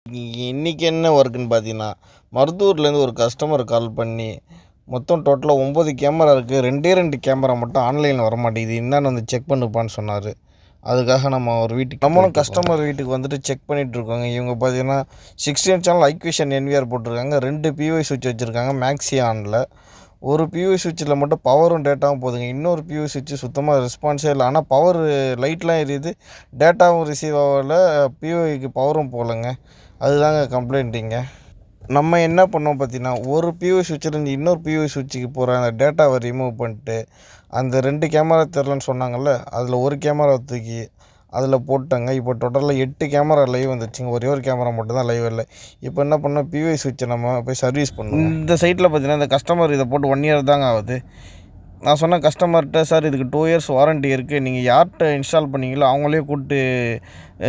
இன்றைக்கி என்ன ஒர்க்குன்னு பார்த்தீங்கன்னா, மருதூர்லேருந்து ஒரு கஸ்டமர் கால் பண்ணி, மொத்தம் டோட்டலா 9 கேமரா இருக்குது. 2 கேமரா மட்டும் ஆன்லைனில் வரமாட்டேங்குது. என்னான்னு வந்து செக் பண்ணுப்பான்னு சொன்னார். அதுக்காக நம்ம ஒரு வீட்டுக்கு நம்மளும் கஸ்டமர் வீட்டுக்கு வந்துட்டு செக் பண்ணிகிட்ருக்கோங்க. இவங்க பார்த்தீங்கன்னா 16 சேனல் ஐக்விஷன் என்விஆர் போட்டிருக்காங்க. 2 பிஓஐ சுவிட்ச் வச்சுருக்காங்க மேக்ஸியானில். ஒரு பிஓஐ சுவிட்சில் மட்டும் பவரும் டேட்டாவும் போதுங்க. இன்னொரு பிஓஐ சுவிட்சு சுத்தமாக ரெஸ்பான்ஸே இல்லை. ஆனால் பவர் லைட்லாம் எரியுது, டேட்டாவும் ரிசீவ் ஆகலை, பிஓஐக்கு பவரும் போகலைங்க. அதுதாங்க கம்ப்ளைண்ட்டிங்க. நம்ம என்ன பண்ணோம் பார்த்தீங்கன்னா, ஒரு பிஓஐ சுவிட்சிலேருந்து இன்னொரு பிஓஐ சுவிட்சுக்கு போகிற அந்த டேட்டாவை ரிமூவ் பண்ணிட்டு, அந்த 2 கேமரா தெரிலன்னு சொன்னாங்கல்ல, அதில் ஒரு கேமராவை தூக்கி அதில் போட்டேங்க. இப்போ டோட்டலாக 8 கேமரா லைவ் வந்துருச்சுங்க. ஒரே ஒரு கேமரா மட்டும் தான் லைவ் இல்லை. இப்போ என்ன பண்ணோம், பிஓஐ சுவிட்சை நம்ம போய் சர்வீஸ் பண்ணோம். இந்த சைட்டில் பார்த்தீங்கன்னா, இந்த கஸ்டமர் இதை போட்டு 1 இயர் தாங்க ஆகுது. நான் சொன்னேன் கஸ்டமர்கிட்ட, சார் இதுக்கு 2 இயர்ஸ் வாரண்ட்டி இருக்குது, நீங்கள் யார்கிட்ட இன்ஸ்டால் பண்ணீங்களோ அவங்களே கூப்பிட்டு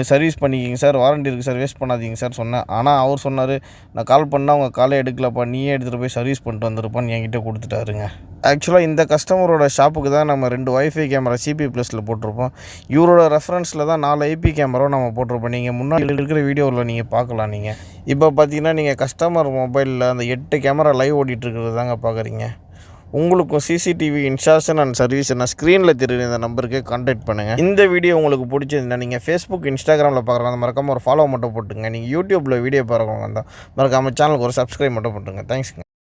சர்வீஸ் பண்ணிக்கிங்க சார், வாரண்ட்டி இருக்குது சார், வேஸ்ட் பண்ணாதீங்க சார் சொன்னேன். ஆனால் அவர் சொன்னார், நான் கால் பண்ணால் அவங்க காலே எடுக்கலப்பா, நீயே எடுத்துகிட்டு போய் சர்வீஸ் பண்ணிட்டு வந்துருப்பான்னு என்கிட்ட கொடுத்துட்டாருங்க. ஆக்சுவலாக இந்த கஸ்டமரோட ஷாப்புக்கு தான் நம்ம 2 வைஃபை கேமரா சிபி ப்ளஸில் போட்டிருப்போம். இவரோட ரெஃபரன்ஸில் தான் 4 ஐபி கேமராவும் நம்ம போட்டிருப்போம். நீங்கள் முன்னாடி இருக்கிற வீடியோவில் நீங்கள் பார்க்கலாம். நீங்கள் இப்போ பார்த்தீங்கன்னா, நீங்கள் கஸ்டமர் மொபைலில் அந்த 8 கேமரா லைவ் ஓடிட்டுருக்கிறது தாங்க பார்க்குறீங்க. உங்களுக்கும் சிசிடிவி இன்ஸ்டாலேஷன் அண்ட் சர்வீஸ் நான் ஸ்க்ரீனில் தெரியுற இந்த நம்பருக்கு கான்டாக்ட் பண்ணுங்கள். இந்த வீடியோ உங்களுக்கு பிடிச்சிருந்தா நீங்கள் ஃபேஸ்புக், இன்ஸ்டாகிராமில் பார்க்குறாங்க மறக்காமல் ஒரு ஃபாலோ மட்டும் போட்டுங்க. நீங்கள் யூடியூப்பில் வீடியோ பார்க்குறவங்க இருந்தால் மறக்காமல் சேனலுக்கு ஒரு சப்ஸ்கிரைப் மட்டும் போட்டுங்க. தேங்க்ஸ்ங்க.